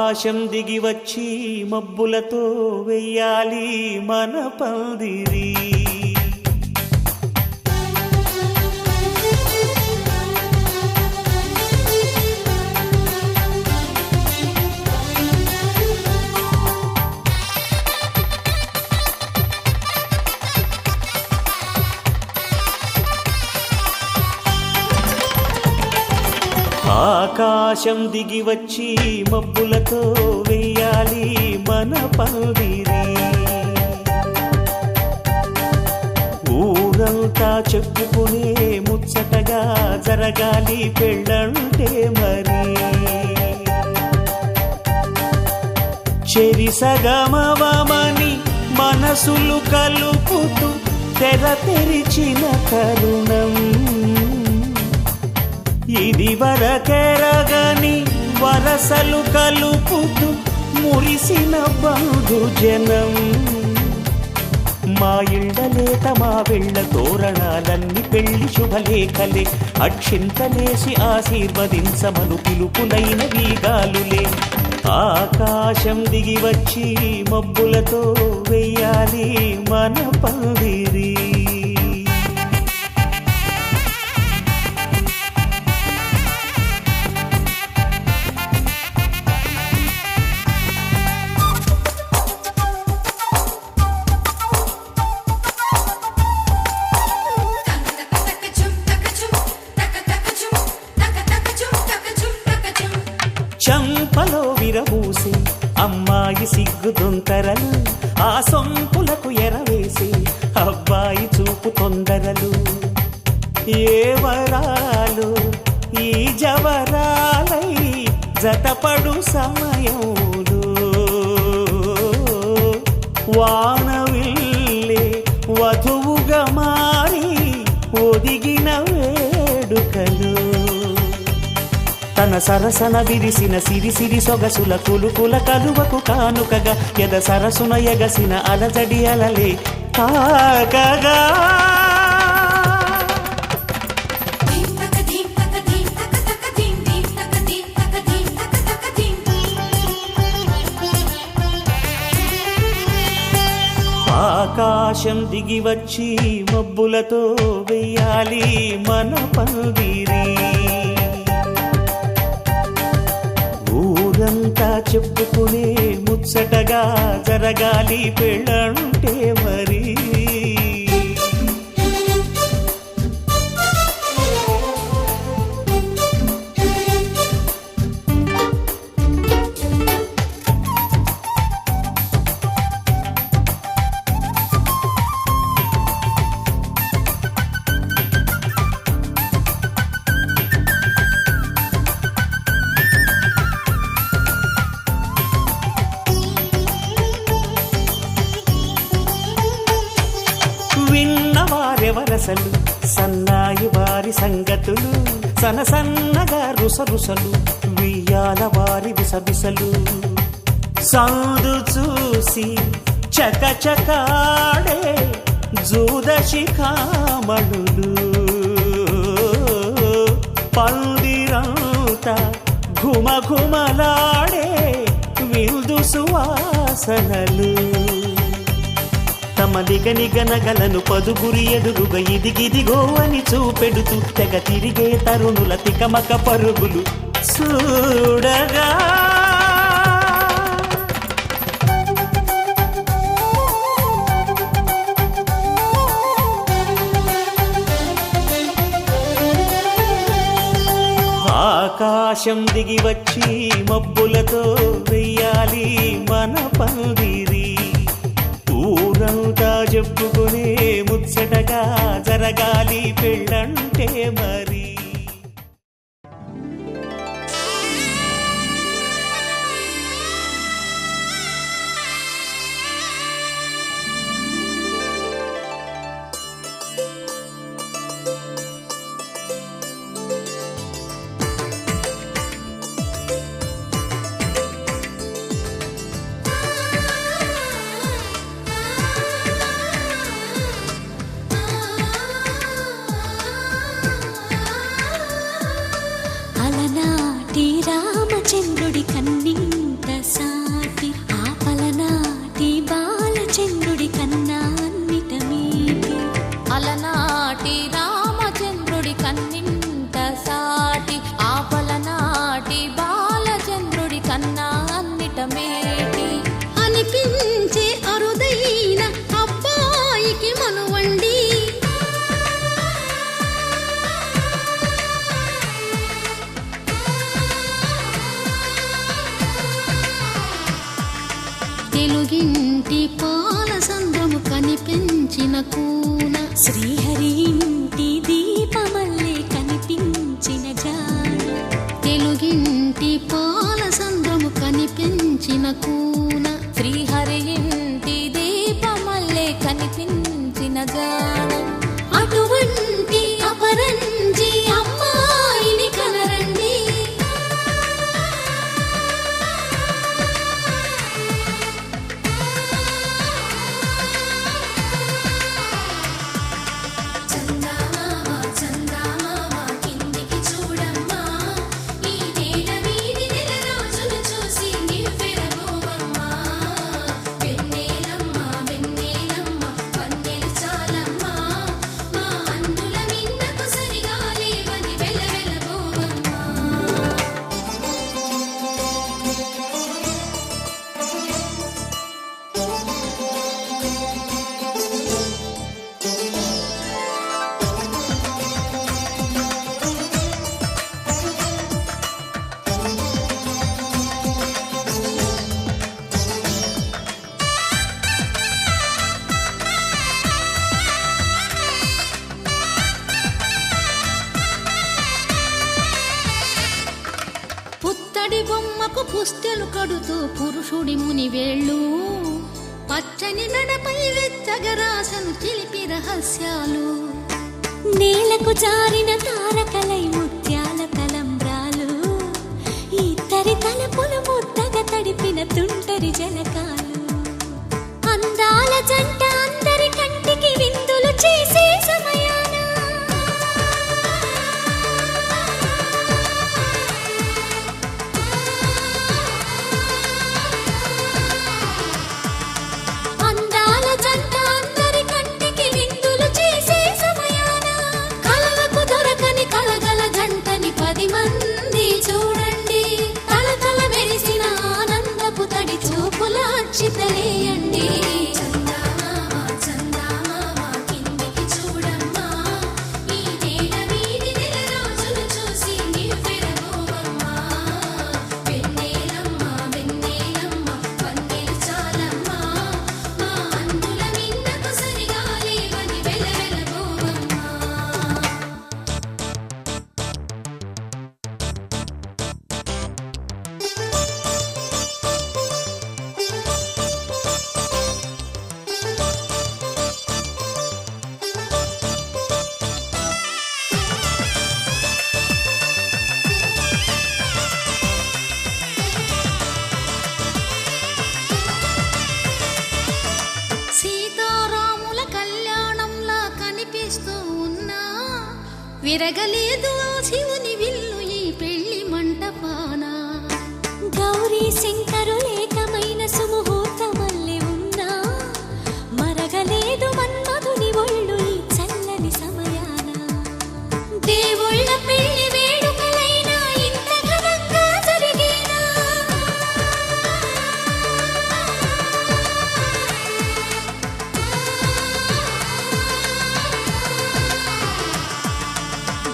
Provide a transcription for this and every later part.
ఆకాశం దిగి వచ్చి మబ్బులతో వెయ్యాలి మన పందిరి. ఆకాశం దిగి వచ్చి మబ్బులతో వెయ్యాలి మన పందిరి. ఊరంతా చెప్పుకునే ముచ్చటగా జరగాలి పెళ్ళంటే మరి. చెరిసగమవమని మనసులు కలుపుతూ తెర తెరిచిన తరుణం. ఇది వరకెరగని వరసలు కలుపుతూ మురిసిన బంధుజనం. మా ఇళ్ళలేత మా వెళ్ళ తోరణాలన్నీ పెళ్లి శుభలేఖలే. అక్షింతలేసి ఆశీర్వదించమను పిలుపులైన వీగాలులే. ఆకాశం దిగి వచ్చి మబ్బులతో వెయ్యాలి మన పందిరి. చంపలో విరబూసి అమ్మాయి సిగ్గు దొంతరలు. ఆ సొంపులకు ఎరవేసి అబ్బాయి చూపు తొందరలు. ఏ వరాలు ఈ జవరాలై జతపడు సమయంలో. వానవిల్లే వధువుగా మారి ఒదిగిన వేడుకలు. తన సరసన విరిసిన సిరిసిరి సొగసుల కులుకుల కలువకు కానుకగా ఎద సరసున ఎగసిన అలజడి అలలే తాకగా. ఆకాశం దిగి వచ్చి మబ్బులతో వెయ్యాలి మన పందిరి. ఊరంతా చెప్పుకునే ముచ్చటగా జరగాలి పెళ్ళంటే మరి. విన్నవారెవరసలు సన్నాయి వారి సంగతులు. సనసన్నగా రుసరుసలు వియ్యాల వారి విసబిసలు. సందు చూసి చకచకాడే జూదశిఖామణులు. పందిరంతా ఘుమఘుమలాడే విందు సువాసనలు. తమ నిగనిగనగలను పదుగురి ఎదురుగా ఇదిగిదిగో అని చూపెడుతూ తెగ తిరిగే తరుణుల తికమక పరుగులు చూడగా. ఆకాశం దిగి వచ్చి మబ్బులతో వెయ్యాలి మన పందిరి. ఊరంతా చెప్పుకునే ముచ్చటగా జరగాలి పెళ్ళంటే మరి. జానం అటువంటి అపరంజి అమ్మాయిని కనరండి. పుత్తడి బొమ్మకు పుస్తెలు కడుతూ పురుషుడి ముని వేళ్ళు పచ్చని నడపై వెచ్చగరాసను చిలిపి రహస్యాలు నేలకు జారిన తారకలై ముత్యాల తలంబ్రాలు ఇద్దరి తలపులు ముద్దగా తడిపిన తుంటరి జలకాలు అందాల జంట అందరి కంటికి విందులు చేసే సమయాన చితలేయండి. విరగలేదు శివుని విల్లు ఈ పెళ్లి మంటపాన గౌరీ శంకరులేకమైన సుముహూర్తమల్లె ఉన్నా మరగలేదు మన్మధుని ఒళ్ళు ఈ చల్లని సమయాన దేవుళ్ళ పెళ్లి వేడుకలైనా ఇంత ఘనంగా జరిగేనా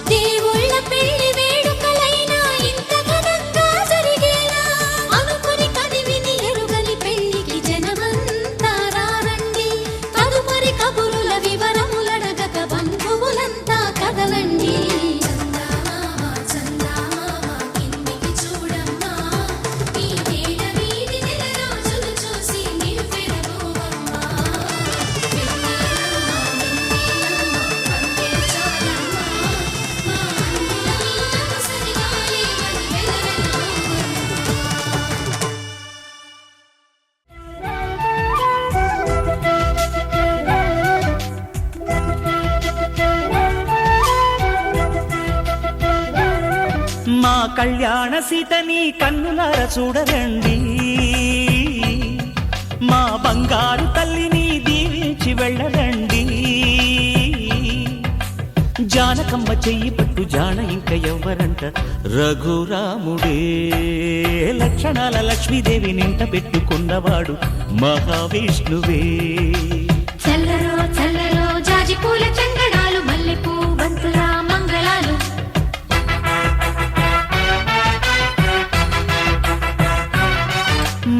దేవుళ్ళ పెళ్లి వేడుకలైనా ఇంత ఘనంగా జరిగేలా అనుకుని కదివిని ఎరుగని పెళ్లికి జనమంతా రారండి తదుపరి కబురుల వివరములడగక బంధువులంతా కదలండి. మా కళ్యాణ సీతని కన్నులార చూడరండి, మా బంగారు తల్లిని దీవించి వెళ్ళరండి. జానకమ్మ చెయ్యి పట్టు జాన ఇంక ఎవ్వరంట రఘురాముడే, లక్షణాల లక్ష్మీదేవి నింట పెట్టుకున్నవాడు మహావిష్ణువే. చల్లరో చల్లరో జాజి పూల చంగడాలు మల్లెపూ బంతుల మంగళాలు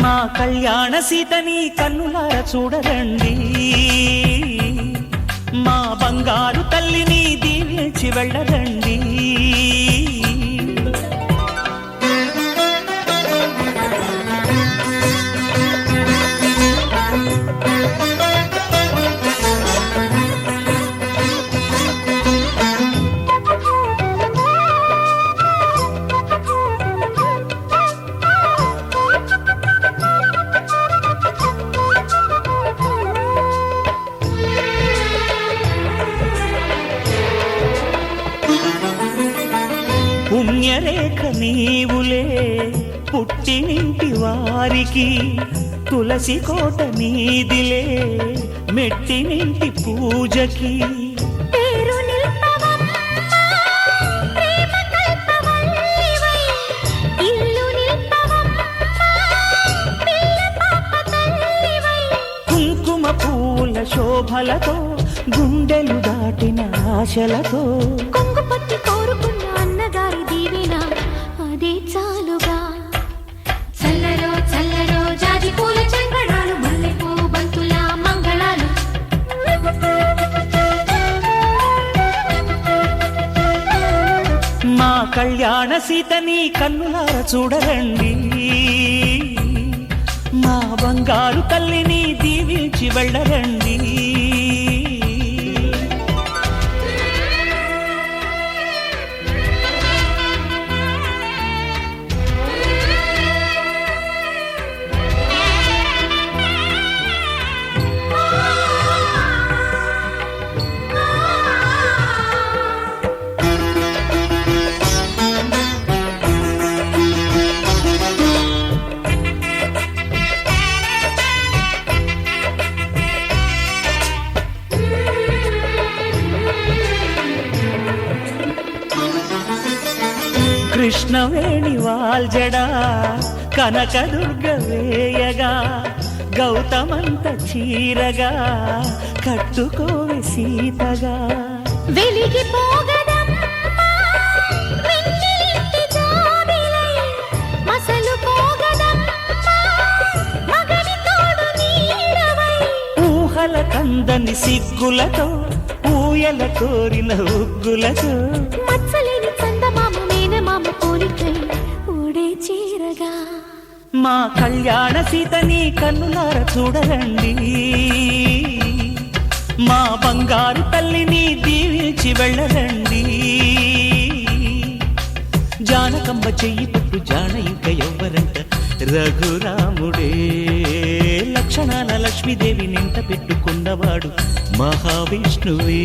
మా కళ్యాణ సీతని కన్నులార చూడరండి, మా బంగారు తల్లిని దీవించి వెళ్ళరండి. నీవులే పుట్టినింటి వారికి, తులసి కోట నీదిలే మెట్టినింటి పూజకి. పేరు నిల్పవమ్మా, ప్రేమ కల్పవల్లివై, ఇల్లు నిల్పవమ్మా, పిల్ల పాప తల్లివై. కుంకుమ పూల శోభలతో గుండెలు దాటిన ఆశలతో, కొంగు పట్టి కోరుకున్న అన్నగారి దీవెన అదే చాలుగా. చల్లరో చల్లరో జాజి పూల చంగడాలు, మల్లెపూ బంతుల మంగళాలు. మా కళ్యాణ సీతని కన్నులార చూడరండి, మా బంగారు తల్లిని దీవించి వెళ్ళరండి. కృష్ణవేణి వాల్జడా కనకదుర్గ వేయగా, గౌతమంత చీరగా కట్టుకోవి సీతగా. వెలిగిపోగదమ్మా వెన్నెలింటి జాబిలై, మసలుపోగదమ్మా మగని తోడు నీడవై. ఊహల కందని సిగ్గులతో ఊయల కోరిన ఉగ్గులతో, మచ్చలేని చందమామ మేనమామ పోలికై ఊడే చీరగా. మా కళ్యాణ సీతని కన్నులార చూడరండి, మా బంగారు తల్లిని దీవించి వెళ్ళరండి. జానకమ్మ చెయ్యి పట్టు జాన ఇంక ఎవ్వరంట, రఘురాముడే లక్షణాల లక్ష్మీదేవి నింట పెట్టుకున్నవాడు మహావిష్ణువే.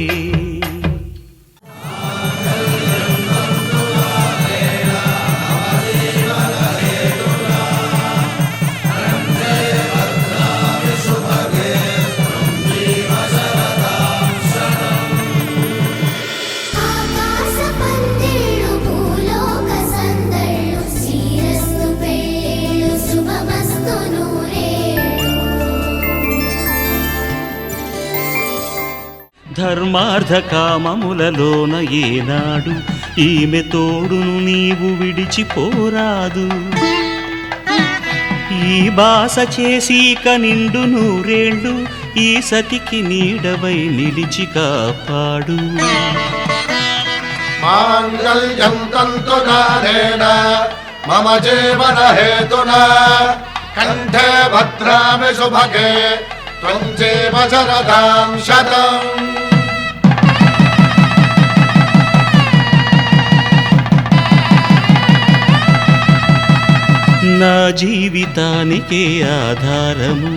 ధర్మార్థ కామములలోన ఏనాడు ఈమె తోడును నీవు విడిచిపోరాదు. ఈ బాస చేసి నిండు నూరేళ్ళు ఈ సతికి నీడవై నిలిచి కాపాడు. మాంగళ్యం తంతునానేన మమ జీవన హేతునా, కంఠే భద్రామి శుభగే త్వం జీవ శరదాం శతం. నా జీవితానికే ఆధారము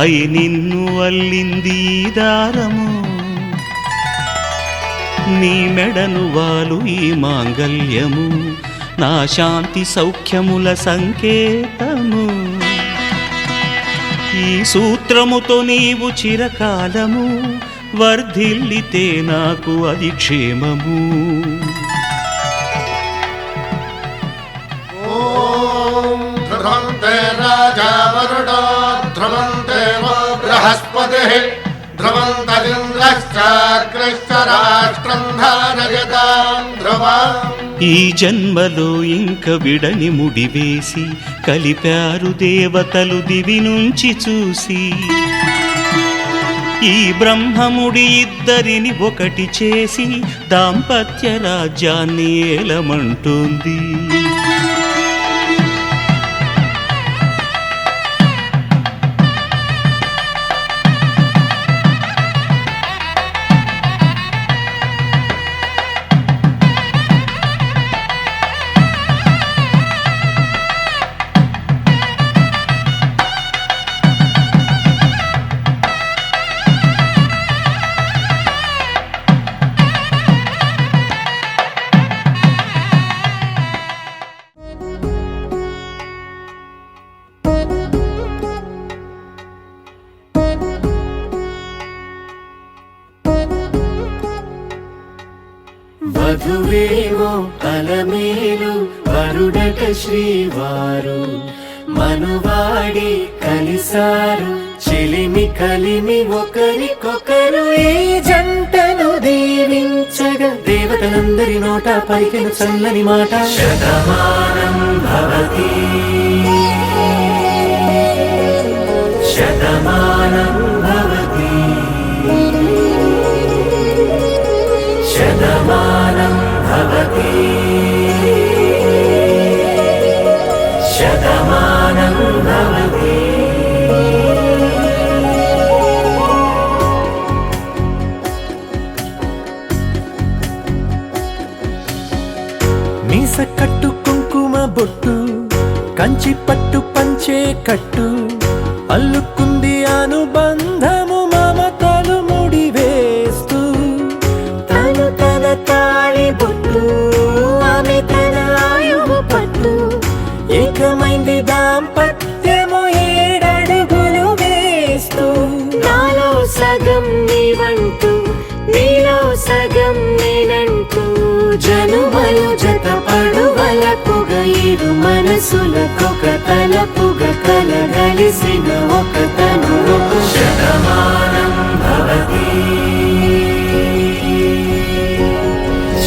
అయి నిన్ను అల్లింది దారము. నీ మెడను వాలు ఈ మాంగల్యము నా శాంతి సౌఖ్యముల సంకేతము. ఈ సూత్రముతో నీవు చిరకాలము వర్ధిల్లితే నాకు అది క్షేమము. ధ్రువంతే రాజా వరుడో ధ్రువంతే బృహస్పతిః ధ్రువంతరింద్రశ్చాగ్రశ్చ రాష్ట్రం ధారయతాం ధ్రువం. ఈ జన్మలో ఇంక విడని ముడివేసి కలిపారు దేవతలు దివి నుంచి చూసి. ఈ బ్రహ్మముడి ఇద్దరిని ఒకటి చేసి దాంపత్య రాజ్యాన్ని ఏలమంటుంది. వధువేమో అలమేలు వరుడట శ్రీవారు మనువాడి కలిసారు చెలిమి కలిమి ఒకరికొకరు ఈ జంటను దీవించగా దేవతలందరి నోట పలికిన చల్లని మాట శతమానం భవతి శతమానం భవతి శతమానం భవతి శతమానం భవతి మీస కట్టు కుంకుమ బొట్టు కంచి పట్టు పంచే కట్టు అల్లుకుంది అనుబంధము మమతలు ముడివేస్తూ తను తన తాళి బొట్టు ఆమె తన ఆయువు పట్టు ఏకమైంది దాంపత్యము 7 అడుగులు వేస్తూ నాలో సగం నీవంటూ నీలో సగం నేనంటూ జనుమలు జత పడువలపుగ ఇరు మనసులకొక తలపుగ కలగలిసిన ఒక తను శతమానం భవతి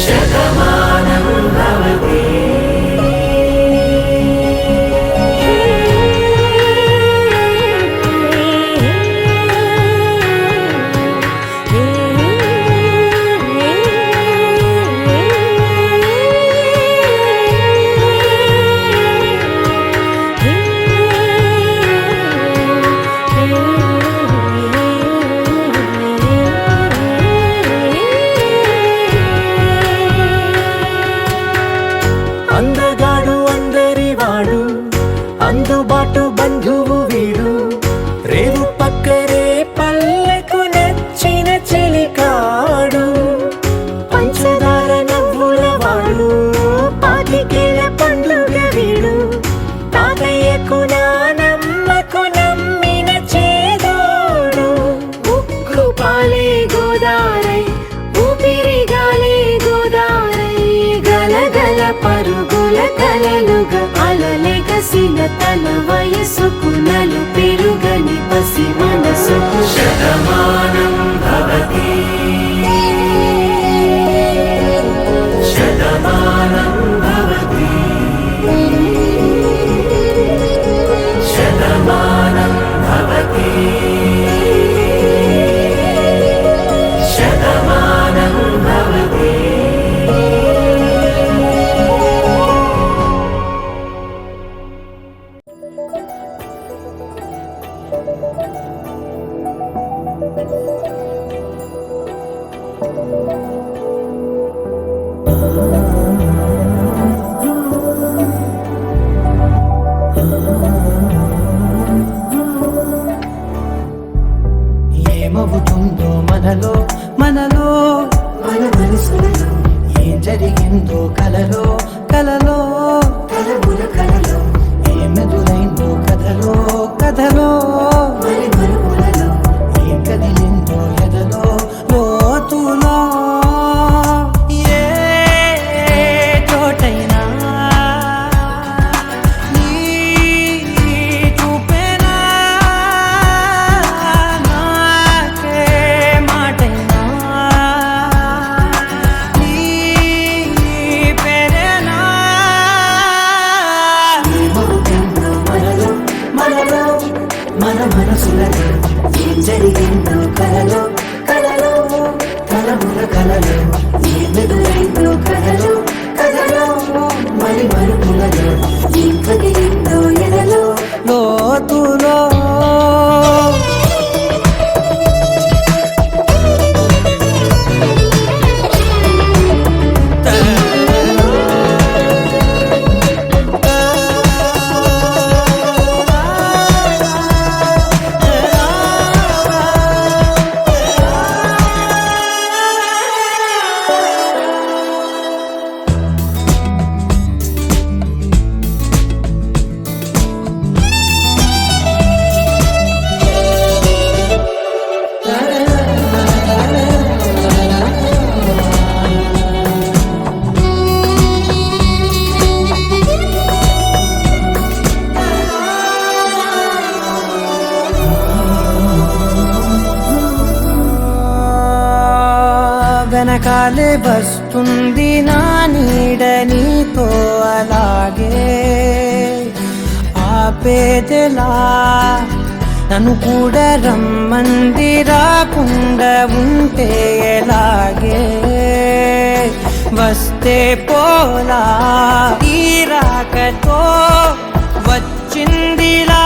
శతమానం భవతి అందగాడు అందరివాడు అందుబాటు బంధువు వీడు రేవు పక్కరే పల్లెకు నచ్చిన చెలికాడు పంచదార నవ్వుల వాడు పాతికేల పండుగ వీడు తాతయ్యకు నానమ్మకు నమ్మిన చేదోడు ఉక్కు పాలే గోదారై ఊపిరి గాలే గోదారై గలగల పరుగుల కలలుగా అలలెగసిన తన వయసుకు నలు పెరుగని పసి మనసుకు శతమానం భవతి శతమానం భవతి శతమానం భవతి శతమానం భవతి ఏమవుతుందో మనలో మనలో మన మనసులలో ఏం జరిగిందో కలలో కలలో కలబుల కలలో ఏమెదురైందో కథలో కథలో మరి మరుగులలో ఏం కదిలిందో ఎదలో లోతులో ఏ చోటైనా నీ చూపేనా నాకే మాటైనా నీ పేరేనా ఏమవుతుందో మనలో మనలో మన వెనకాలే వస్తుంది నా నీడ నీతో అలాగే ఆపేదెలా నన్ను కూడా రమ్మంది రాకుండా ఉంటే ఎలాగే వస్తే పోలా ఈ రాకతో వచ్చిందిలా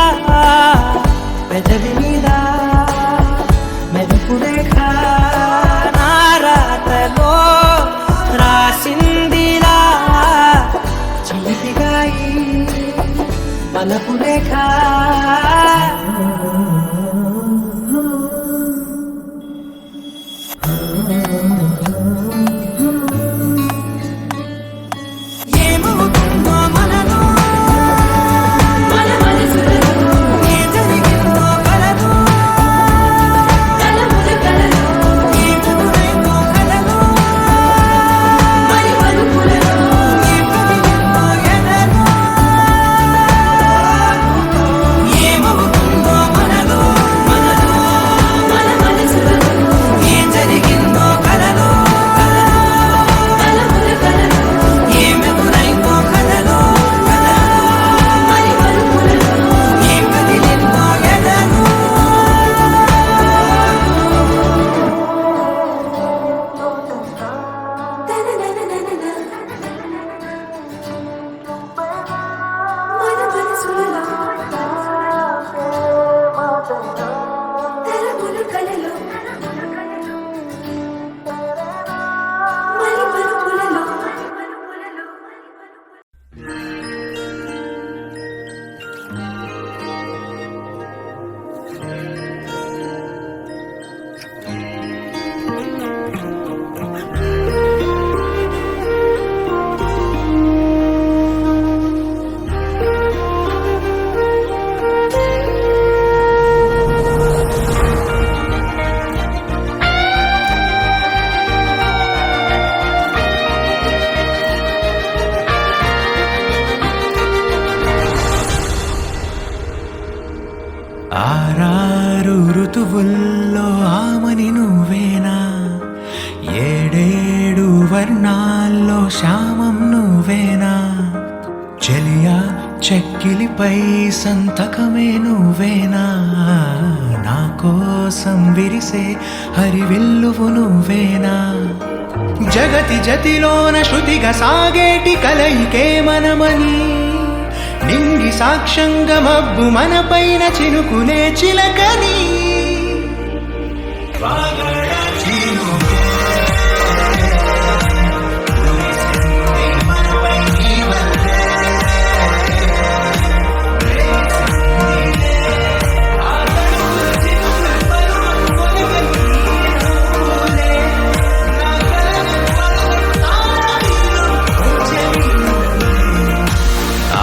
పెదవి మీద మెరుపు రేఖ నా రాతలో రాసిందిలా చిలిపిగా ఈ మలపు రేఖ ఏమవుతుందో మనలో మన మనసులలో ఏ జరిగిందో కలదు కలముల కలలో ఏ ఎదురైందో కలలో మరి మలుపులలో ఏ కదిలిందో ఎదలో ఏమవుతుందో మనలో మన మనసులలో ఏ జరిగిందో కలలో కలముల కలలో ఏ ఎదురైందో కలలో మరి మలుపులలో ఏ కదిలిందో ఎదలో మన మనసులలో కలముల కలలో మరి మలుపులలో ఆరారు ఋతువుల్లో ఆమని నువ్వేనా ఏడేడు వర్ణాల్లో శ్యామం నువ్వేనా చెలియా చెక్కిలిపై సంతకమే నువ్వేనా నా కోసం విరిసే హరివిల్లువు నువ్వేనా జగతి జతిలోన శృతిగా సాగేటి కలయికే మనమని నింగి సాక్ష్యంగా మబ్బు మన పైన చినుకునే చిలకని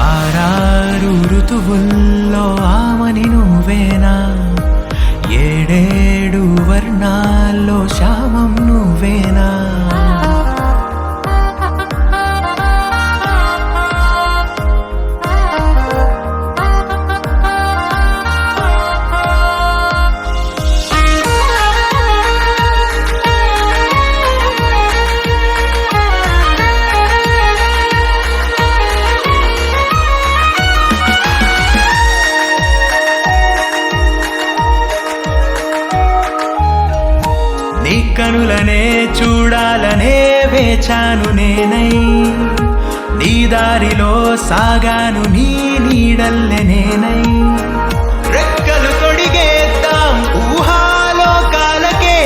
ఆరారు ఋతువుల్లో ఆమని నువ్వేనా ఏడేడు వర్ణాల్లో శ్యామం నువ్వేనా నీ కనులనే చూడాలనే వేచాను నేనై నీ దారిలో సాగాను నీ నీడల్లె నేనై రెక్కలు తొడిగేద్దాం ఊహాలోకాలకే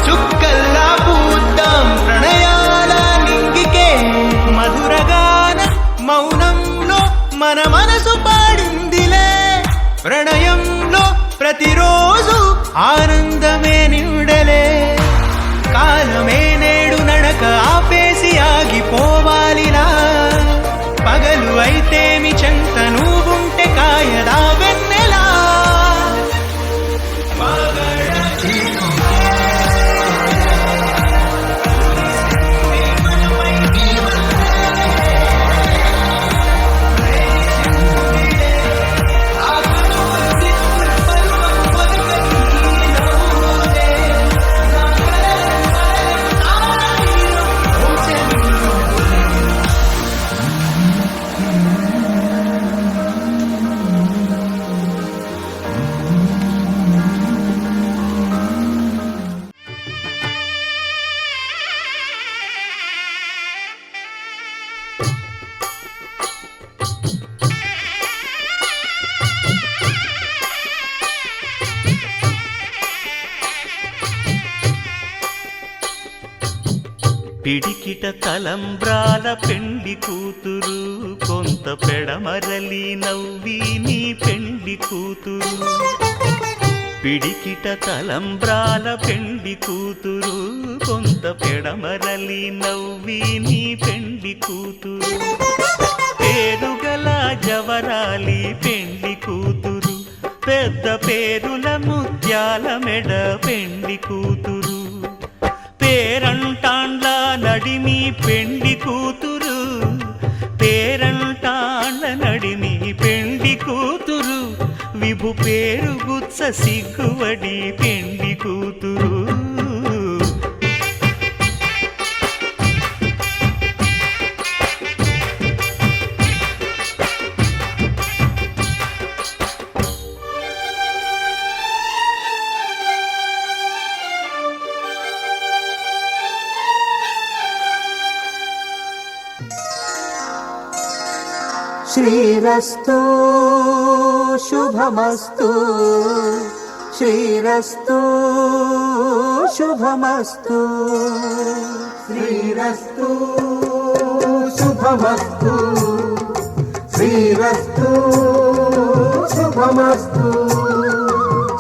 చుక్కల్లా పూద్దాం ప్రణయాల నింగికే మధురగాన మౌనంలో మన మనసు పాడిందిలే ప్రణయంలో ప్రతిరోజు ఆనందమే నిండలే కాలమే నేడు నడక ఆపేసి ఆగిపోవాలిలా పగలు అయితేమి చెంత నువ్వుంటే కాయదా వెన్నెలా పిడికిట తలంబ్రాల పెండ్లి కూతురు, కొంత పెడమరలి నవ్వి నీ పెండ్లి కూతురు. పిడికిట తలంబ్రాల పెండ్లి కూతురు, కొంత పెడమరలి నవ్వి నీ పెండ్లి కూతురు. పేరుగల జవరాలి పెండ్లి కూతురు, పెద్ద పేరుల ముత్యాల మెడ పెండ్లి కూతురు. పేరంటాండ్ల నడిమి పెండ్లి కూతురు, పేరంటాండ్ల నడిమి పెండ్లి కూతురు. విభు పేరు గుత్స సిగ్గువడి పెండ్లి కూతురు. శ్రీరస్తు శుభమస్తు, శ్రీరస్తు శుభమస్తు, శ్రీరస్తు శుభమస్తు, శ్రీరస్తు శుభమస్తు.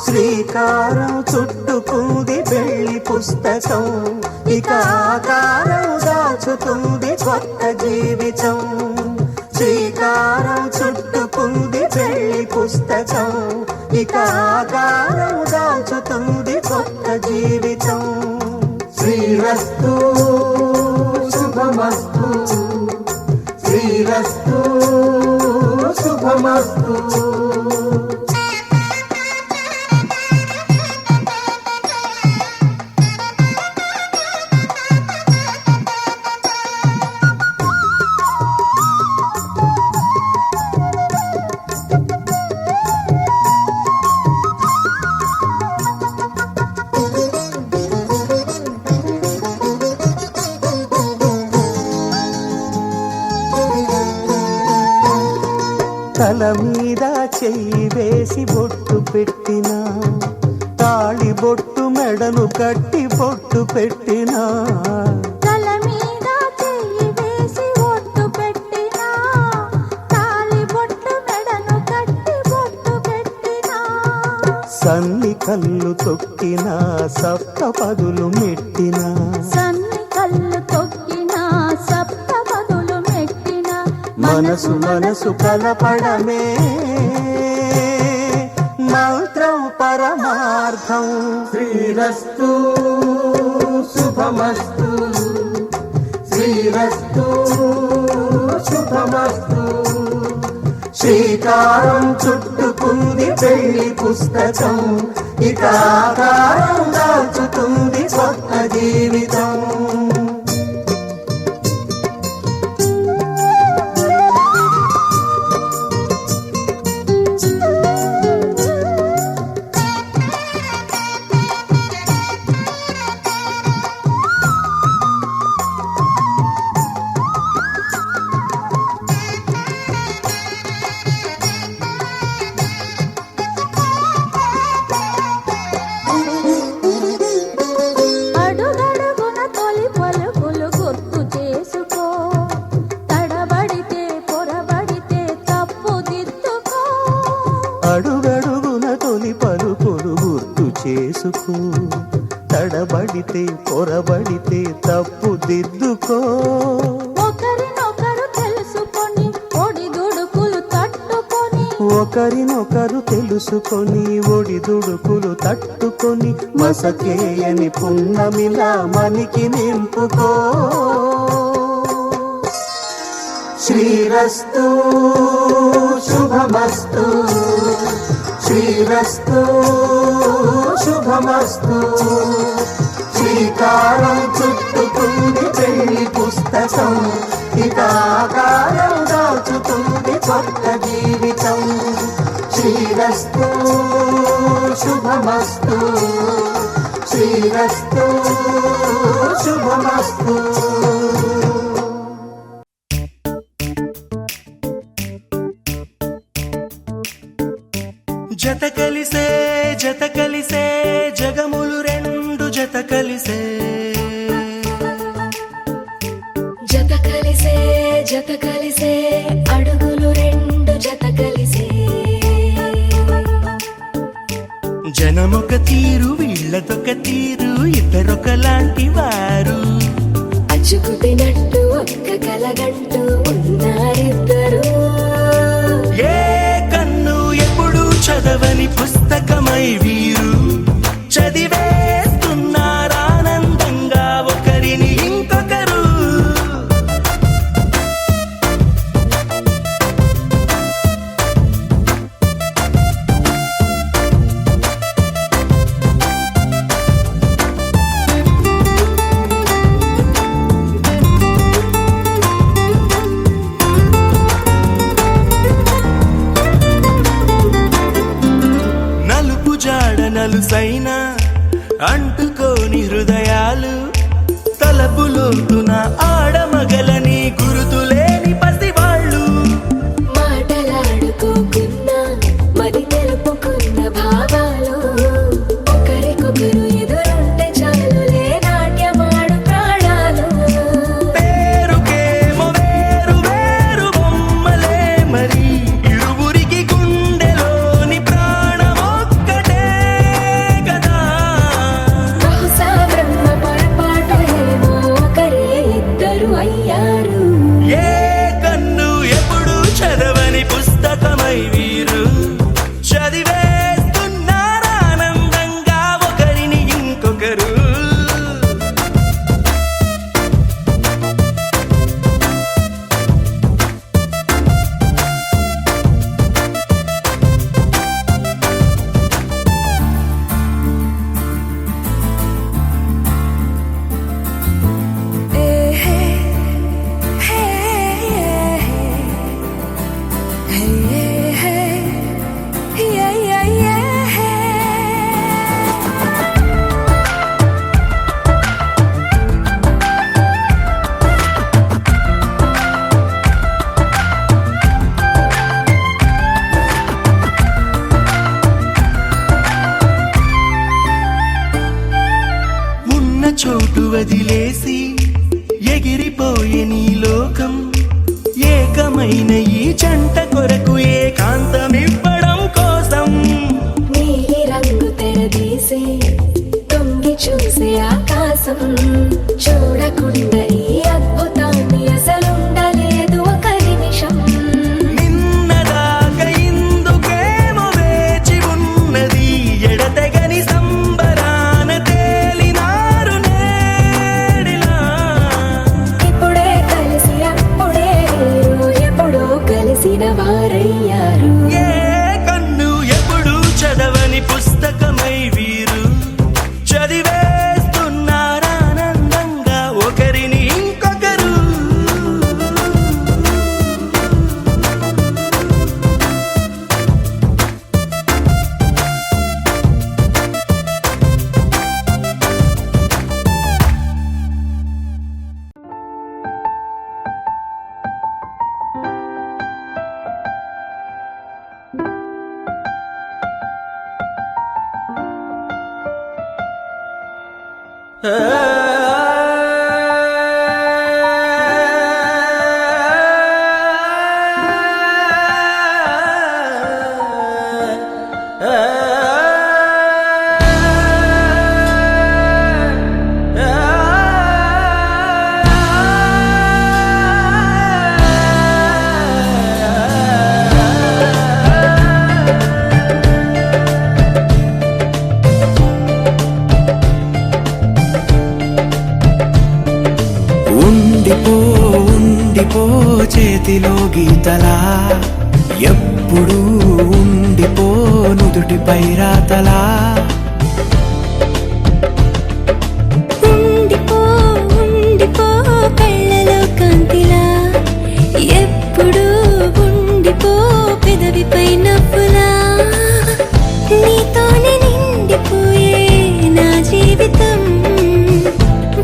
శ్రీకారం చుట్టుకుంది పెళ్లి పుస్తకం, ఇక ఆకారం దాచుతుంది కొత్త జీవితం. శ్రీకారం చుట్టుకుంది పెళ్లి పుస్తకం, ఇక ఆకారం దాచుతుంది కొత్త జీవితం. శ్రీరస్తు శుభమస్తు, శ్రీరస్తు శుభమస్తు. తల మీద చెయ్యి వేసి బొట్టు పెట్టినా, తాళి బొట్టు మెడను కట్టి బొట్టు పెట్టినా. తల మీద చెయ్యి వేసి బొట్టు పెట్టినా, తాళి బొట్టు మెడను కట్టి బొట్టు పెట్టినా. సన్ని కళ్ళు తొక్కినా, సప్త పదులు మెట్టినా, సన్ని కళ్ళు తొక్కినా, సప్త పదులు మెట్టినా. మనసు మనసు కలపడమే మంత్రం పరమార్థం. శ్రీరస్తు శుభమస్తు, శ్రీరస్తు శుభమస్తు. శ్రీకారం చుట్టుకుంది పెళ్లి పుస్తకం, ఇక ఆకారం దాచుతుంది కొత్త జీవితం. అడుగడుగున తొలి పలుకులు గుర్తు చేసుకో, తడబడితే పొరబడితే తప్పు దిద్దుకో. అడుగడుగున తొలి పలుకులు గుర్తు చేసుకో, తడబడితే పొరబడితే తప్పు దిద్దుకో. ఒకరినొకరు తెలుసుకొని ఒడిదుడుకులు తట్టుకొని, ఒకరినొకరు తెలుసుకొని ఒడిదుడుకులు తట్టుకొని, మసకేయని పున్నమిలా మనికి నింపుకో. శ్రీరస్తు శుభమస్తు, శ్రీరస్తు శుభమస్తు. శ్రీకారం చుట్టుకుంది పెళ్లి పుస్తకం, ఇక ఆకారం దాచుతుంది కొత్త జీవితం. శ్రీరస్తు శుభమస్తు, శ్రీరస్తు శుభమస్తు. జత కలిసే జత కలిసే జగములు రెండు జత కలిసే, జత కలిసే అడుగులు రెండు జత కలిసే జనమొక తీరు వీళ్ళదొక తీరు ఇద్దరొకలాంటి వారు అచ్చుకుతినట్టు ఒక్క కలగంటూ ఉన్నారిద్దరు ఏ కన్ను ఎప్పుడు చదవని పుస్తకమై వీరు చదివేస్తున్నారానందంగా ఒకరిని ఇంకొకరు నలుపు జాడ నలుసైన అంటుకోని హృదయాలు తలపులోతున ఆడమగలని గురుతులేని పసివాళ్ళు మాటలాడుకోకున్నా మరి తెలుపుకున్న భావాలు ఒకరికొకరు ఎదురుంటే చాలులే నాట్యమాడు ప్రాణాలు పేరుకేమో వేరు వేరు బొమ్మలే మరి ఇరువురికి గుండెలోని ప్రాణమొక్కటే కదా బహుశా బ్రహ్మ పొరపాటు ఏమో ఒకరే ఇద్దరు అయ్యారు ఏ కన్ను ఎప్పుడు చదవని పుస్తకమై వీరు చదివేస్తున్నారానందంగా ఒకరిని ఇంకొకరు ఉన్న చోటు వదిలేసి ఎగిరిపోయే నీ లోకం ఏకమైన ఈ జంట కొరకు ఏకాంతమివ్వడం కోసం నీలి రంగు తెరదీసే తొంగి చూసే ఆకాశం చూడకుండా ఈ అద్భుతాన్ని అసలుండలేదు ఒక నిమిషం నిన్నదాకా ఇందుకేమో వేచి ఉన్నది ఎడతెగని సంబరాన తేలినారు నేడిలా ఇప్పుడే కలిసి అప్పుడే వీరు ఎప్పుడో కలిసిన వారయ్యారు ఏ కన్ను ఎప్పుడు చదవని పుస్తకమై వీరు చదివేస్తున్నారానందంగా ఒకరిని ఇంకొకరు ఉండిపో చేతిలో గీతలా ఎప్పుడు ఉండిపో నుదుటిపై రాతలా ఉండిపో ఉండిపో కళ్ళలో కాంతిలా ఎప్పుడు ఉండిపో పెదవిపై నవ్వులా నీతోనే నిండిపోయే నా జీవితం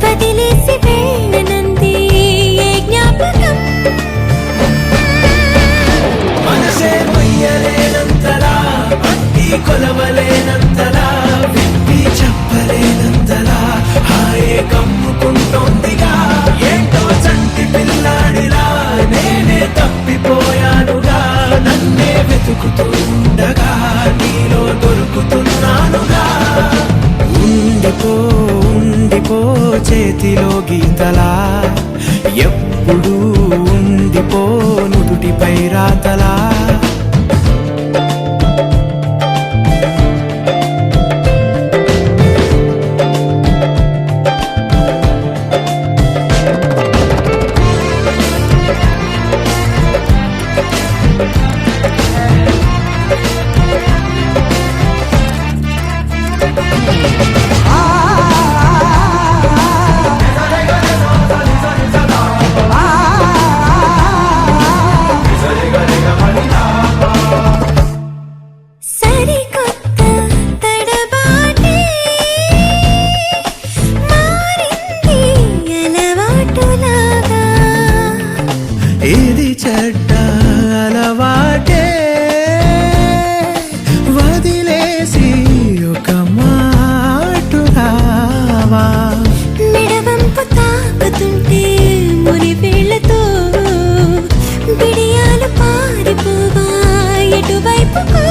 వదిలేసి వెళ్ళనంది ఏ జ్ఞాపకం మనసే మొయ్యలేనంతలా అట్టి కొలవలేనంతలా ఉండిపో చేతిలో గీతలా ఎప్పుడూ ఉండిపో నుదుటిపై రాతలా సరికొత్త తడబాటే మారింది అలవాటులాగా ఇది చెడ్డ అలవాటే వదిలేసి ఒక మాటు రావా మెడవంపు తాకుతుంటే మురివేళ్లతో బిడియాలు పారిపోవా ఎటువైపుకు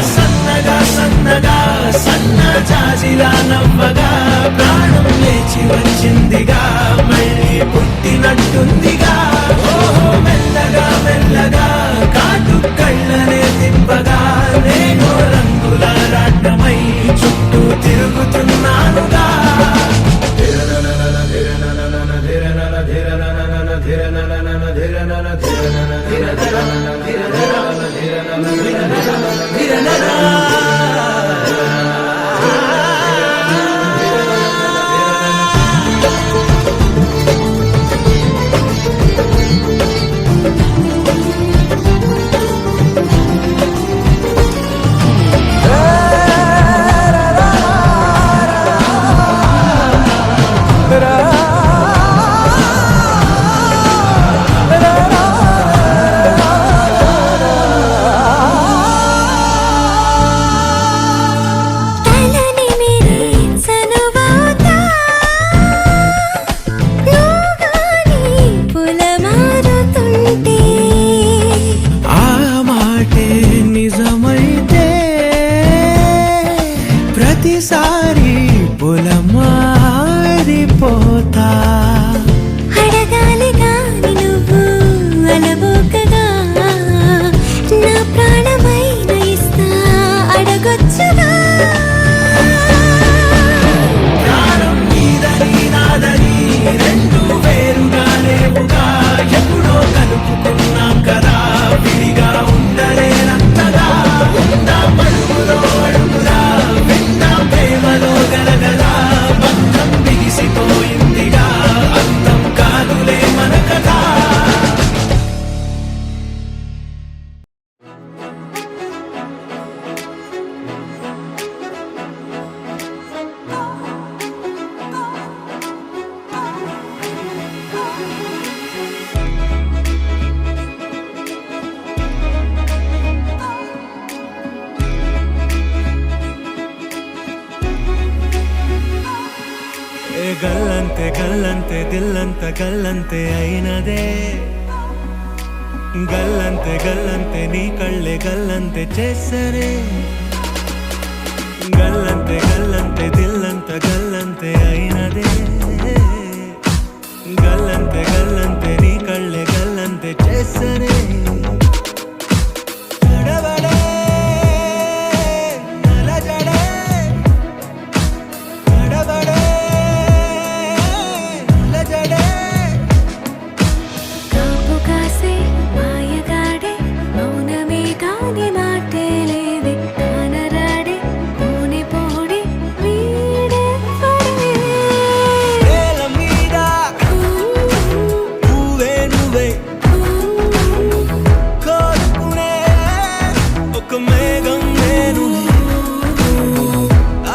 సన్నగా సన్నగా సన్న జాజిలా నవ్వగా ప్రాణం లేచి వచ్చిందిగా మళ్ళీ పుట్టినట్టుందిగా ఓహో మెల్లగా మెల్లగా కాటు కళ్ళనే తిప్పగా నేను రంగుల రాట్నమై చుట్టూ తిరుగుతున్నానుగా తలని మీరే సనువాతా నువ్వుగాని పులమారుతుంటే ఆ మాటే నిజమైతే ప్రతిసారి పొలమారిపోతా అడగాలి గాని నువ్వు అలవోకగా నా ప్రాణమైన ఇస్తా అడగొచ్చుగా ప్రాణం నీదని నాదని రెండు వేరుగా లేవుగా ఎప్పుడో కలుపుకున్నాం కదా విడిగా ఉండలేనంతగా ఉందాం అడుగులో అడుగులా విందాం ప్రేమలో గలగలా బంధం బిగిసిపోయిందిగా అంతం కాదులే మన కథ ఏ గల్లంతే గల్లంతే దిల్లంత గల్లంతే అయినదే గల్లంతే గల్లంతే నీ కళ్ళే గల్లంతే చేసరే గల్లంతే గల్లంతే దిల్లంత గల్లంతే అయినదే గల్లంతే గల్లంతే నీ కళ్ళే గల్లంతే చేసరే తడబడే నలజడే తడబడే నలజడే కాపు కాసే మాయగాడే మౌనమే కాని మాటే లేదే కానరాడే పోనే పోడే వీడే పడే నేల మీద నువ్వే నువ్వే కోరుకునే ఒక మేఘం నేను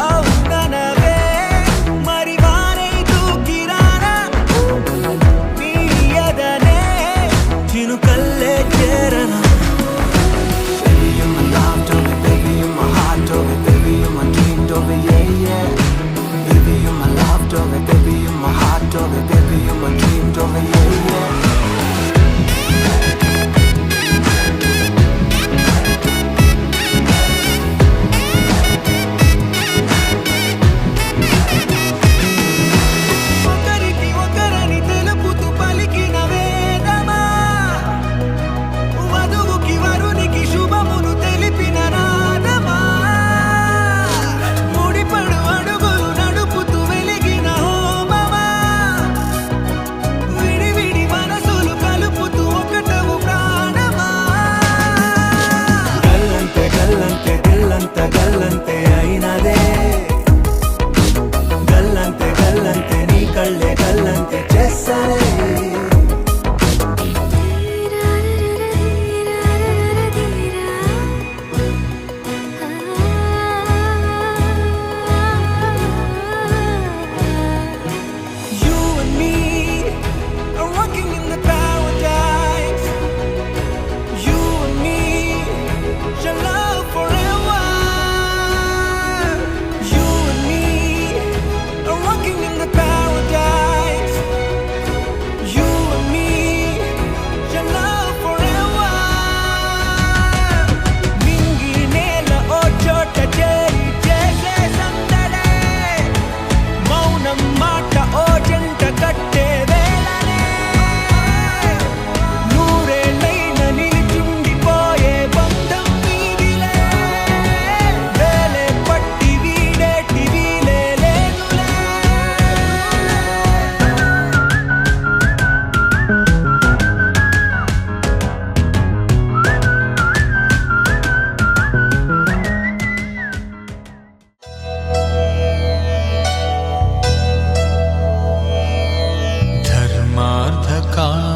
అవుననవే మరి వానై దూకిరానా నీ ఎదనే చినుకల్లే చేరనా Baby, you're my love, Dolly, baby, you're my heart, Dolly, baby, you're my dream, Dolly, yeah, yeah. Baby, you're my love, Dolly, baby, you're my heart, Dolly, baby, you're my dream, Dolly, yeah, yeah. గల్లంతే అయినదే గల్లంతే గల్లంతే నీ కళ్ళే గల్లంతే చేస్తానే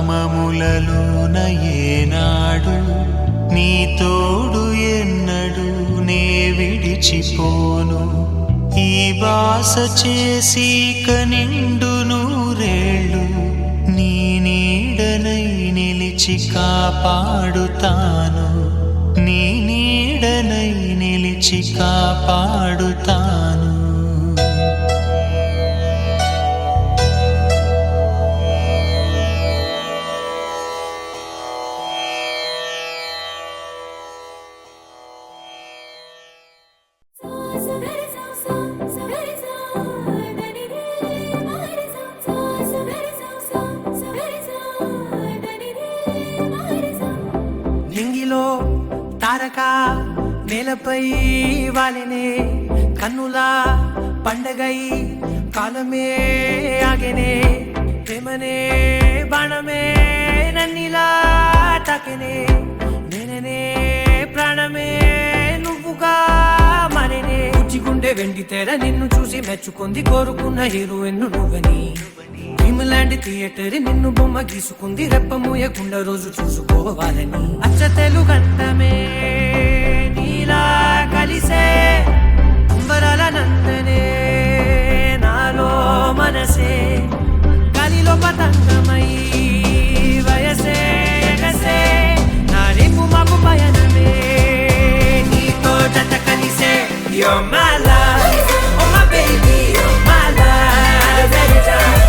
కామములలోన ఏనాడు నీ తోడు ఎన్నడు నే విడిచిపోను ఈ బాస చేసి కనిండు నూరేళ్ళు నీ నీడనై నిలిచి కాపాడుతాను నీ నీడనై నిలిచి కాపాడుతాను నింగిలో తారక నేలపై వాలినే కన్నులా పండగై కాలమే ఆగెనే ప్రేమనే బాణమే నన్నిలా తాకెనే నేననే ప్రాణమే నువ్వుగా మారినే గుండె వెండి తెర నిన్ను చూసి మెచ్చుకుంది కోరుకున్న హీరోయిన్ నువ్వని భీములాంటి థియేటర్ నిన్ను బొమ్మ గీసుకుంది రెప్ప మూయకుండా రోజు చూసుకోవాలని అచ్చ తెలుగంటమే నీలా కలిసే అంబరాల నందనే నాలో మనసే గాలిలో పతంగమై వయసే ఎగసే నా రేపు మాకు పయనమే నీతో జత కలిసే You're my love, oh my baby, you're my love, every time.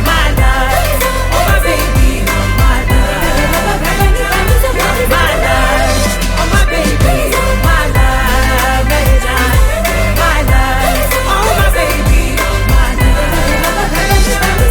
My love, oh my baby, you're my love, my love, oh my baby, you're my love, every time. My love, oh my baby, you're my love, every time.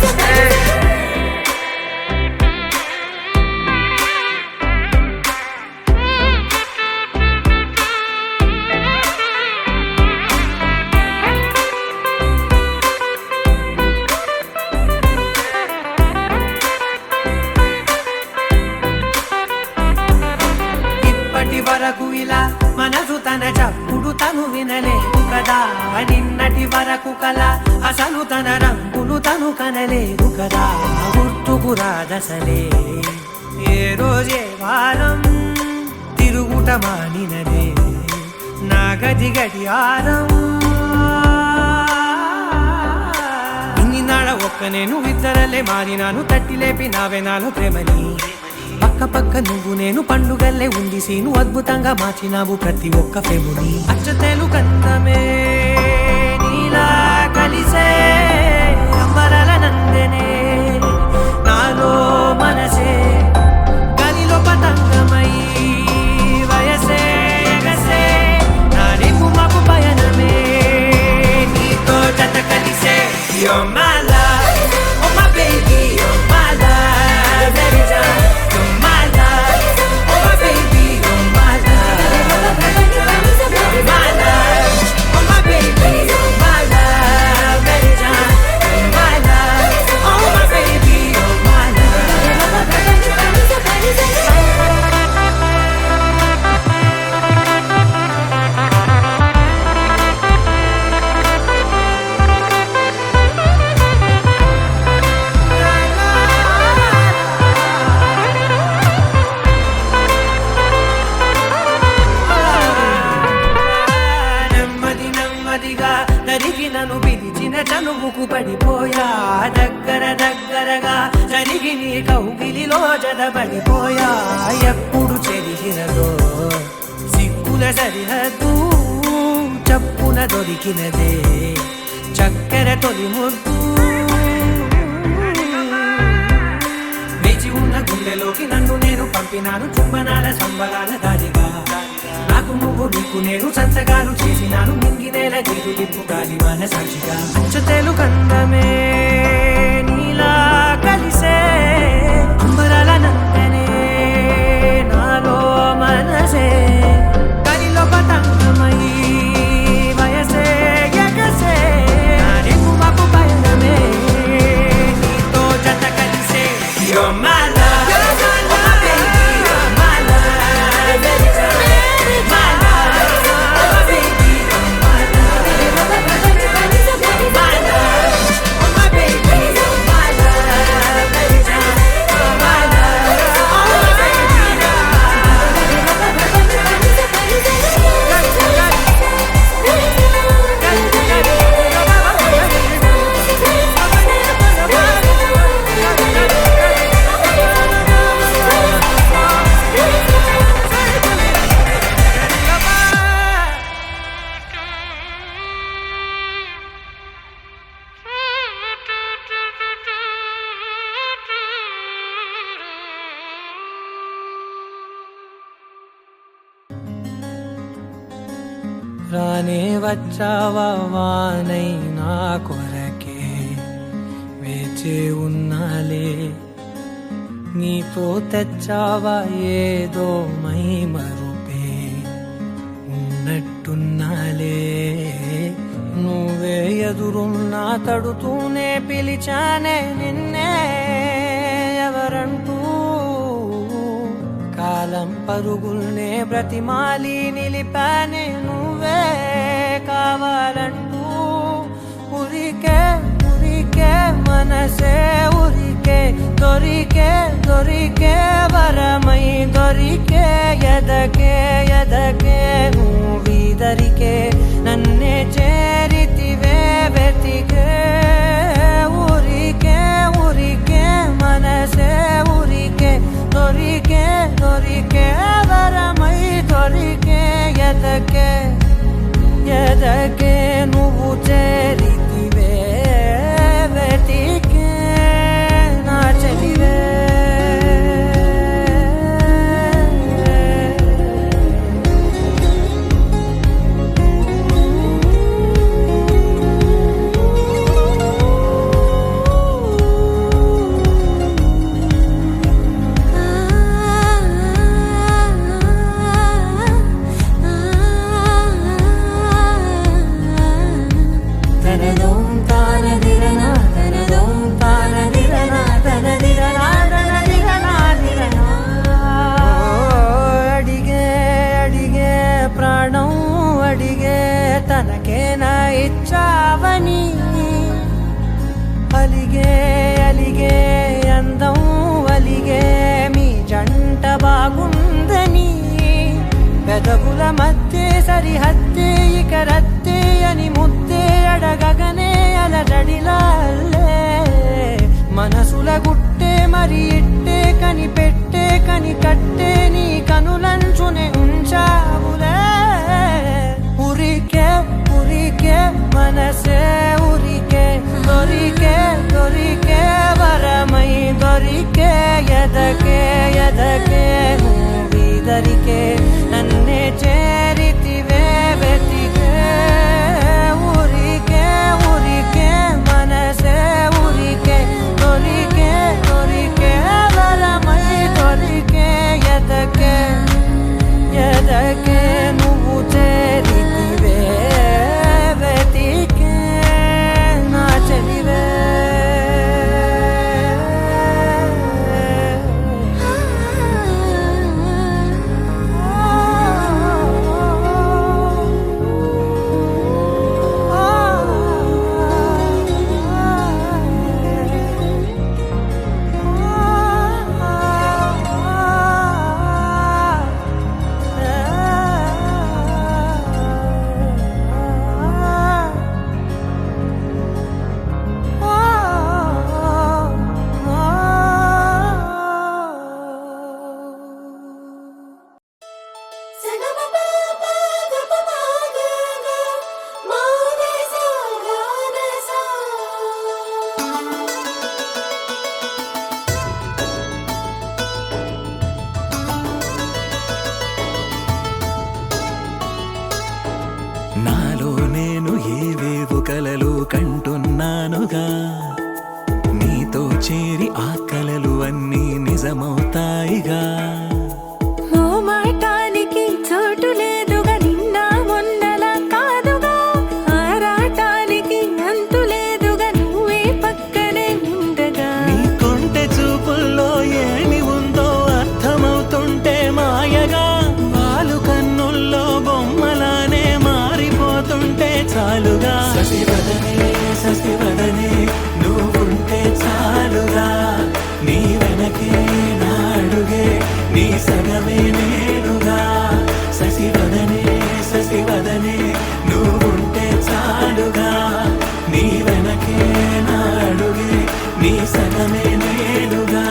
వరకు ఇలా మనసు తన చప్పుడు తను వినలేదు కదా నిన్నటి వరకు కల అసలు తన రంగులు తను కనలేదు కదా గుర్తుకు రాదసలే ఏ రోజే వారం తిరుగుట మానినదే నా గది గడియారం ఇన్ని నాడ ఒక్క నేను ఇద్దరలే మారినాను తట్టి లేపి నావే నాలో ప్రేమని పక్క పక్క నువ్వు నేను పండుగల్లే ఉంది సీను అద్భుతంగా మార్చినావు ప్రతి ఒక్క ప్రేముని అచ్చ తెలుగంతమే నీలా కలిసే అంబరాల నందనే నాలో మనసే గాలిలో పతంగమై వయసే ఎగసే నా రేపు మాకు పయనమే నీతో జత కలిసే You're my love, oh my baby, you're my love, every time. My love, oh my చనువుకు పడిపోయా దగ్గర దగ్గరగా జరిగి నీ కౌగిలిలో జతపడిపోయా ఎప్పుడు చెరిగినదో సిక్కుల సరిహద్దు చప్పున దొరికినదే చక్కెర తొలి ముద్దు వేచి ఉన్న గుండెలోకి నన్ను నేను పంపినాను చుంబనాల సంబరాల దారిగా నాకు నువ్వు నీకు నేను సంతకాలు చేసినాను మింగినేల జీడు దిప్పు గాలి మన సాక్షిగా అచ్చతేలు కందమే నీలా కలిసే అంబరాల నందనే నాలో మనసే కలిలో పతంగమై వయసే ఎగసే నానేకు మాకు పయనమే నీతో జత కలిసే You're my love, oh my baby, you're my love, my love, oh my baby, you're my love, my love, oh my baby, you're my love, you're my love, oh my baby, రానే వచ్చావా వానై నా కొరకే వేచే ఉన్నాలే నీతో తెచ్చావా ఏదో my మరుపే ఉన్నట్టున్నాలే నువ్వే ఎదురున్నా తడుతూనే పిలిచానే నిన్నే ఎవరంటూ కాలం పరుగుల్నే బ్రతిమాలి నిలిపానే నువ్వే కావాలంటూ ఉరికే ఉరికే మనసే ఉరికే దొరికే దొరికే వరమై దొరికే ఎదకే ఎదకే నువ్విదరికే నన్నే చేరితివే వెతికే ఉరికే ఉరికే మనసే ఉరికే దొరికే దొరికే వరమై దొరికే ఎదకే ఎదకే నువ్వు చేరితివే వెతికే నా చెలివే అడిగే అడిగే ప్రాణం అడిగే తనకేనా ఇచ్చావని అలిగే అలిగే అందం అలిగే మీ జంట బాగుందని పెదవుల మధ్య సరిహద్దే ఇక రద్దే అని ముద్దే అడగగనే అలజడిలాలే మనసుల గుట్టే మరి ఇట్టే కని పెట్టే కని కట్టే నీ కనులంచునే ఉంచావులే ఉరికే ఉరికే మనసే ఉరికే దొరికే దొరికే వరమై దొరికే ఎదకే ఎదకే నువ్విదరికే నన్నే చేరితివే వెతికే ఉరికే ఉరికే మనసే ఉరికే దొరికే దొరికే వరమై దొరికే ఎద చాలుగా శశివదనే శశివదనే నువ్వుంటే చాలుగా నీ వెనకే నాడుగే నీ సగమే నేనుగా శశివదనే శశివదనే నువ్వుంటే చాలుగా నీ వెనకే నాడుగే నీ సగమే నేనుగా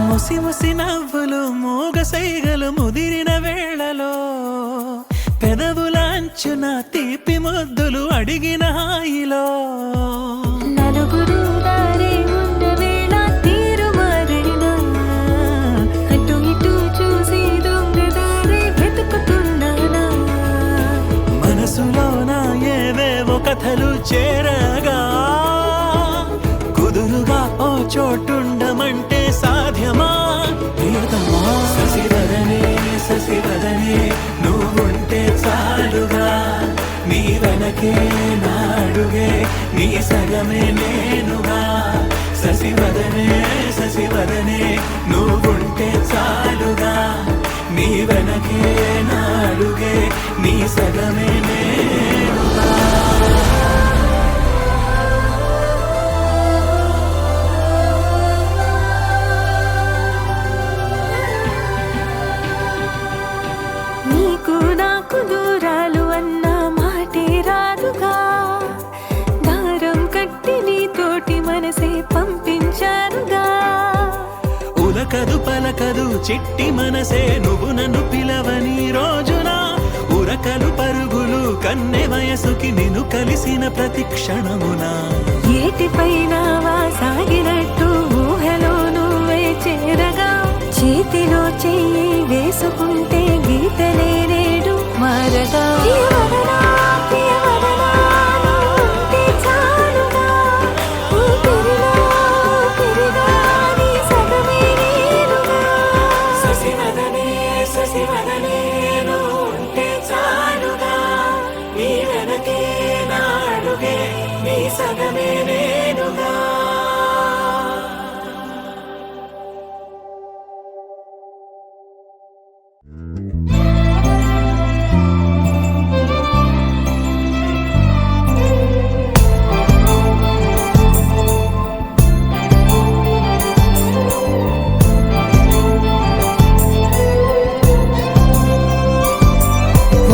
ముసి ముసి నవ్వులు మోగ సైగలు ముదిరిన వేళలో పెదవులాంచున తీపి ముద్దులు అడిగిన హాయిలో నలుగురు దారి ఉన్న వేళ తీరు మారినా అటు ఇటు చూసి దొంగదారి వెతుకుతున్నానా మనసులోన ఏవేవో కథలు చేరగా కుదురుగా ఓ చోటుండమంటే సాధ్యమా ప్రియతమా శశివదనే శశివదనే నువ్వుంటే చాలుగా నీ వెనకే నాడుగే నీ సగమే నేనుగా శశివదనే శశివదనే నువ్వుంటే చాలుగా నీ వెనకే నాడుగే నీ సగమే నేనుగా నీకు నాకు దూరాలు అన్న మాటే రాదుగా దారం కట్టి నీతోటి మనసే పంపించానుగా ఉలకదు పలకదు చిట్టి మనసే నువ్వు నన్ను పిలవని రోజున ఉరకలు పరుగులు కన్నె వయసుకి నిన్ను కలిసిన ప్రతి క్షణమున ఏటిపైన సాగినట్టు ఊహలో నువ్వే చేరగా చేతిలో చెయ్యి వేసుకుంటే గీతలే నేడు మారగా ప్రియవదనా, ప్రియవదనా, నువ్వుంటే చాలుగా. ఊపిరిలో ఊపిరిగా నీ సగమే నేనుగా. శశివదనే శశివదనే నువ్వుంటే చాలుగా నీ వెనకే నాడుగే నీ సగమే నేనుగా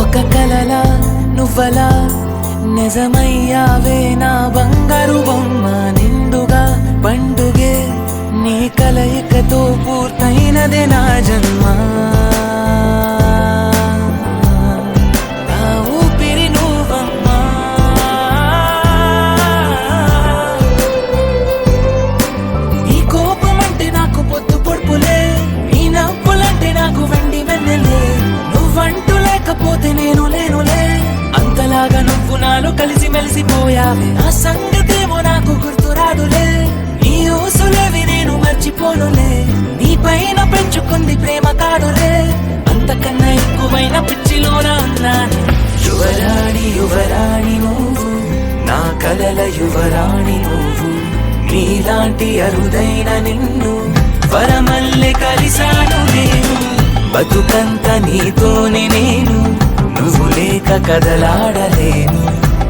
ఒక కలలా నువ్వలా నిజమయ్యావే నా బంగారు బొమ్మ నిండుగా పండుగే నీ కలయికతో పూర్తయినదే నా జన్మ నా ఊపిరి నువ్వమ్మా నీ కోపం అంటే నాకు పొద్దు పొడుపులే నీ నవ్వులంటే నాకు వెండి వెన్నెలే నువ్వంటూ లేకపోతే నేను లేనులే అంతలాగా నువ్వు నాలో కలిసి మెలిసిపోయావే ఆ సంగతేమో నాకు గుర్తురాదులే నీ ఊసులేవి నేను మర్చిపోనులే నీ పైన పెంచుకుంది ప్రేమ కాదులే అంతకన్నా ఎక్కువైన పిచ్చిలోన ఉన్నాను యువరాణి యువరాణి నువ్వు నా కలల యువరాణి నువ్వు నీలాంటి అరుదైన నిన్ను వరమల్లె కలిసాను నేను బతుకంత నీతోనే నేను నువ్వు లేక కదలాడలేను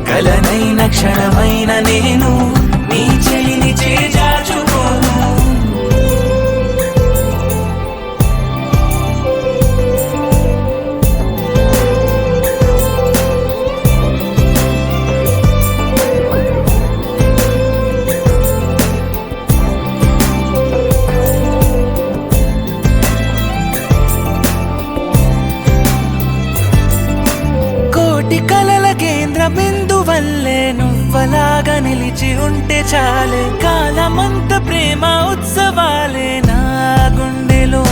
కలనైన క్షణమైన నేను నీ చెలిని చేజాచుకోను కలల కేంద్ర బిందువల్లే నువ్వలాగా నిలిచి ఉంటే చాలే కాలమంత ప్రేమ ఉత్సవాలే నా గుండెలో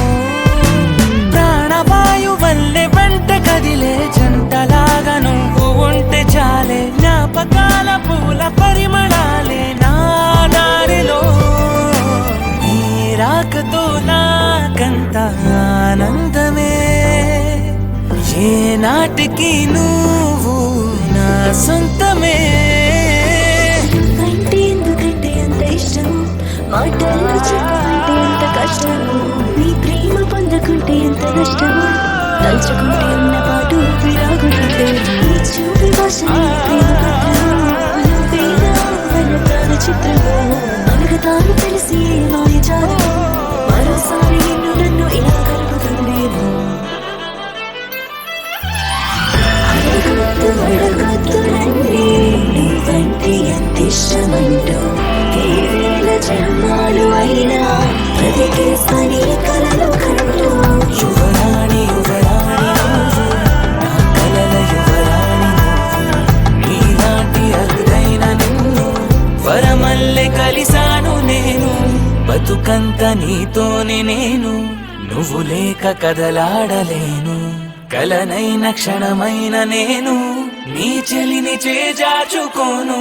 ప్రాణవాయు వల్లే వెంట కదిలే జంటలాగా నువ్వు ఉంటే చాలే జ్ఞాపకాల పూల పరిమళాలే నా దారిలో నీ రాకతో నాకంత ఆనందమే ఏ నాటికి నువ్వు నా సొంతమే. అంటే ఎందుకంటే అంత ఇష్టం, మాటల్లో చెప్పమంటే ఎంత కష్టము, నీ ప్రేమ పొందకుంటే ఎంత నష్టము, తలుచుకుంటే ఉన్న పాటు విరాగుతుంటే నీ చూపి భాష ప్రేమ పత్రము, నువ్వేనా మన ప్రాణ చిత్రము, అనగతాను తెలిసి మాయ చాలము, మరోసారి నిన్ను నన్ను ఇలా కలుపుతుందేమో. అడగొద్దు రండి, నువ్వంటే ఎంత ఇష్టమంటూ వేల జన్మాలు అయినా బ్రతికేస్తాని కలలు కంటూ. యువరాణి యువరాణి నువ్వు, నా కలల యువరాణి నువ్వు, నీలాంటి అరుదైన నిన్ను వరమల్లె కలిసాను నేను, బతుకంత నీతోనే నేను, నువ్వు లేక కదలాడలేను, కలనైన క్షణమైన నేను నీ చెలిని చేజాచుకోను.